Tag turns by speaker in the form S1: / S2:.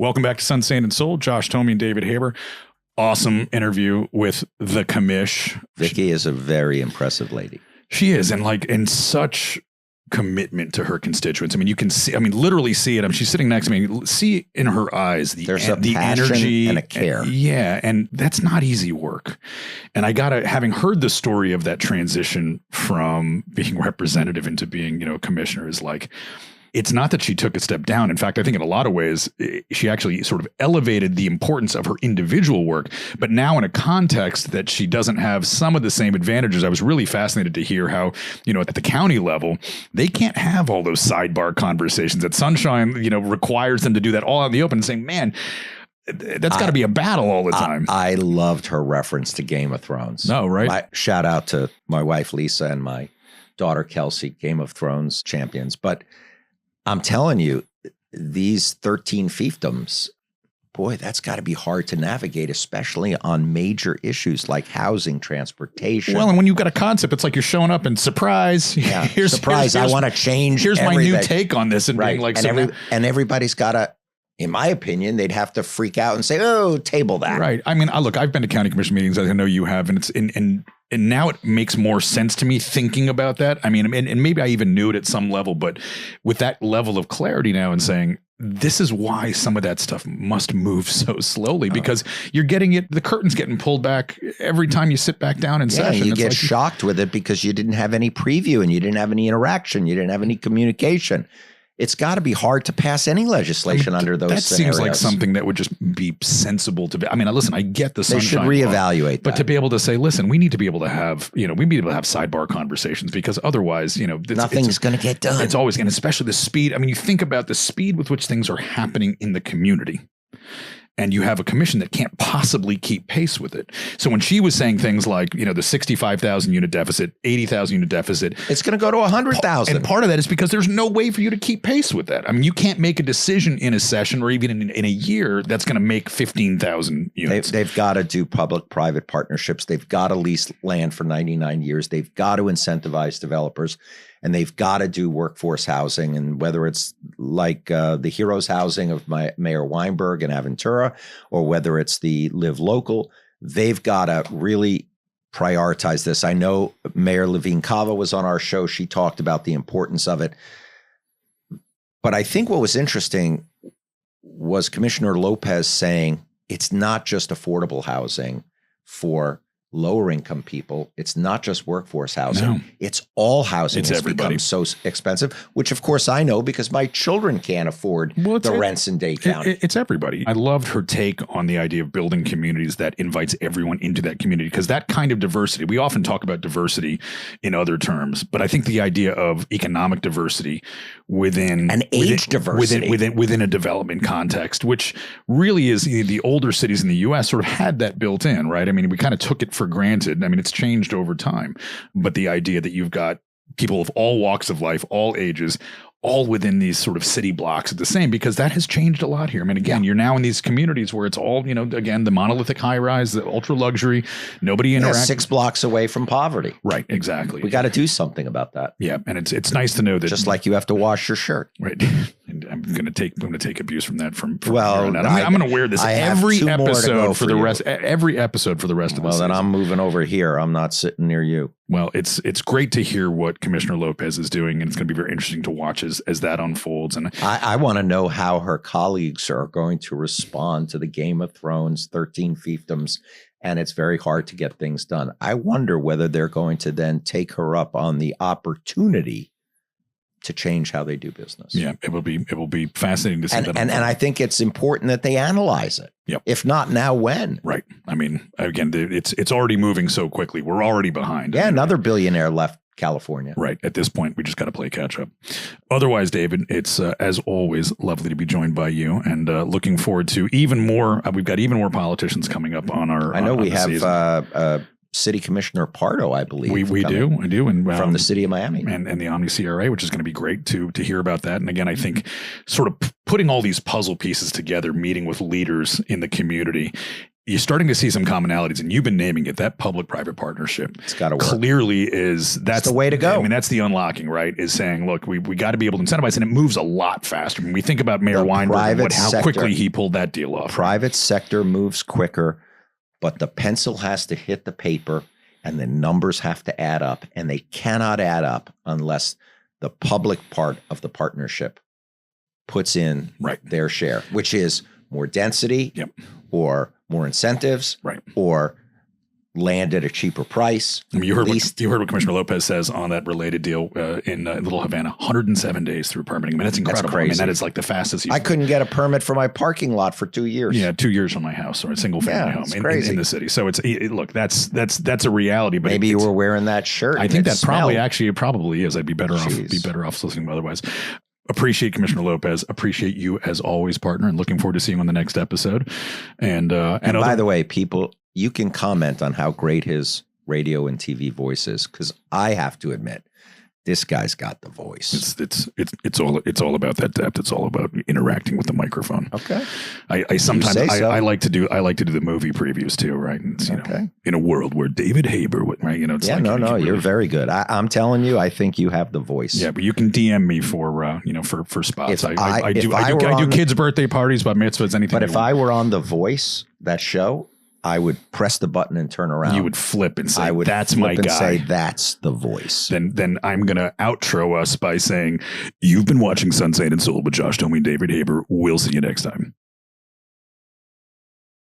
S1: Welcome back to Sun, Sand, and Soul. Josh Tomey and David Haber. Awesome interview with the commish.
S2: Vicki is a very impressive lady.
S1: She is, and such commitment to her constituents. I mean, you can see, literally see it. She's sitting next to me. See in her eyes the energy
S2: and a care.
S1: And that's not easy work. And having heard the story of that transition from being representative into being, commissioner is like, it's not that she took a step down. In fact, I think in a lot of ways, she actually sort of elevated the importance of her individual work. But now in a context that she doesn't have some of the same advantages, I was really fascinated to hear how, at the county level, they can't have all those sidebar conversations. That Sunshine, requires them to do that all out in the open and saying, man, that's got to be a battle all the time.
S2: I loved her reference to Game of Thrones.
S1: Oh, right.
S2: Shout out to my wife, Lisa, and my daughter, Kelsey, Game of Thrones champions. But I'm telling you, these 13 fiefdoms, boy, that's got to be hard to navigate, especially on major issues like housing, transportation.
S1: Well, and when you've got a concept, it's like you're showing up and surprise.
S2: Yeah, surprise, I want to change.
S1: Here's everything. My new take on this. And being like,
S2: and everybody's got to, in my opinion, they'd have to freak out and say, oh, table that.
S1: Right. I mean, look, I've been to county commission meetings, as I know you have, and it's and now it makes more sense to me thinking about that. I mean, and maybe I even knew it at some level, but with that level of clarity now and saying, this is why some of that stuff must move so slowly, because you're getting it. The curtain's getting pulled back every time you sit back down in session.
S2: You get shocked with it because you didn't have any preview and you didn't have any interaction. You didn't have any communication. It's got to be hard to pass any legislation under those scenarios.
S1: That seems like something that would just be sensible to be. I mean, listen, I get the Sunshine
S2: They should reevaluate that.
S1: But to be able to say, listen, we need to be able to have, we need to be able to have sidebar conversations, because otherwise,
S2: nothing's going to get done.
S1: It's always, and especially the speed. I mean, you think about the speed with which things are happening in the community. And you have a commission that can't possibly keep pace with it. So when she was saying things like, the 65,000 unit deficit, 80,000 unit deficit,
S2: it's going to go to 100,000.
S1: And part of that is because there's no way for you to keep pace with that. I mean, you can't make a decision in a session or even in a year that's going to make 15,000 units.
S2: They've got to do public-private partnerships. They've got to lease land for 99 years. They've got to incentivize developers. And they've got to do workforce housing, and whether it's like the Heroes Housing of Mayor Weinberg in Aventura, or whether it's the Live Local, they've got to really prioritize this. I know Mayor Levine Cava was on our show. She talked about the importance of it. But I think what was interesting was Commissioner Lopez saying it's not just affordable housing for lower income people. It's not just workforce housing. No. It's all housing. It's everybody. Become so expensive, which of course I know because my children can't afford the rents in Dade County.
S1: It's everybody. I loved her take on the idea of building communities that invites everyone into that community, because that kind of diversity, we often talk about diversity in other terms, but I think the idea of economic diversity within
S2: diversity
S1: within a development context, which really is the older cities in the U.S. sort of had that built in, right? I mean, we kind of took it for granted. I mean, it's changed over time, but the idea that you've got people of all walks of life, all ages, all within these sort of city blocks at the same, because that has changed a lot here. I mean, again, you're now in these communities where it's all, again, the monolithic high rise, the ultra luxury, nobody interacts.
S2: 6 blocks away from poverty.
S1: Right. Exactly.
S2: We got to do something about that.
S1: Yeah. And it's nice to know that,
S2: just like you have to wash your shirt.
S1: Right. And I'm going to take abuse from that from I'm going to wear this every episode for the rest of the
S2: Well, then I'm moving over here. I'm not sitting near you.
S1: Well, it's great to hear what Commissioner Lopez is doing, and it's going to be very interesting to watch as that unfolds. And
S2: I want to know how her colleagues are going to respond to the Game of Thrones 13 fiefdoms, and it's very hard to get things done. I wonder whether they're going to then take her up on the opportunity to change how they do business.
S1: Yeah, it will be fascinating to see that.
S2: And I think it's important that they analyze it.
S1: Yep.
S2: If not now, when?
S1: Right. I mean, again, it's already moving so quickly. We're already behind.
S2: Yeah, another billionaire left California.
S1: Right. At this point, we just got to play catch up. Otherwise, David, it's as always lovely to be joined by you, and looking forward to even more. We've got even more politicians coming up on our.
S2: I know we have. City Commissioner Pardo, I believe.
S1: We do, and
S2: from the city of Miami,
S1: and the Omni CRA, which is going to be great to hear about that. And again, I think sort of putting all these puzzle pieces together, meeting with leaders in the community, you're starting to see some commonalities, and you've been naming it. That public-private partnership,
S2: It's got to work.
S1: clearly that's
S2: the way to go.
S1: I mean, that's the unlocking, right? Is saying, look, we got to be able to incentivize, and it moves a lot faster. When we think about Mayor Weinberg and how quickly he pulled that deal off.
S2: Private sector moves quicker, but the pencil has to hit the paper, and the numbers have to add up, and they cannot add up unless the public part of the partnership puts in their share, which is more density, or more incentives, or land at a cheaper price.
S1: I mean, you heard what Commissioner Lopez says on that related deal in Little Havana. 107 days through permitting. I mean, that's incredible.
S2: That's crazy.
S1: I mean, that is like the fastest.
S2: I couldn't get a permit for my parking lot for 2 years.
S1: Yeah, 2 years from my house, or a single family home in the city. So look, that's a reality. But
S2: maybe you were wearing that shirt.
S1: I think that probably is. I'd be better off listening otherwise. Appreciate Commissioner Lopez. Appreciate you as always, partner, and looking forward to seeing you on the next episode. And
S2: by the way, people, you can comment on how great his radio and TV voice is, because I have to admit, this guy's got the voice.
S1: It's all about that depth. It's all about interacting with the microphone.
S2: Okay.
S1: I sometimes I like to do the movie previews too, right? And it's, in a world where David Haber, right? It's
S2: you're very good. I'm telling you, I think you have the voice.
S1: Yeah, but you can DM me for spots. I do kids' birthday parties, bat mitzvahs, anything.
S2: But if I were on The Voice, that show, I would press the button and turn around.
S1: You would flip and say, "That's my guy."
S2: Say, "That's the voice."
S1: Then I'm gonna outro us by saying, "You've been watching Sunset and Soul with Josh Domi, David Haber. We'll see you next time."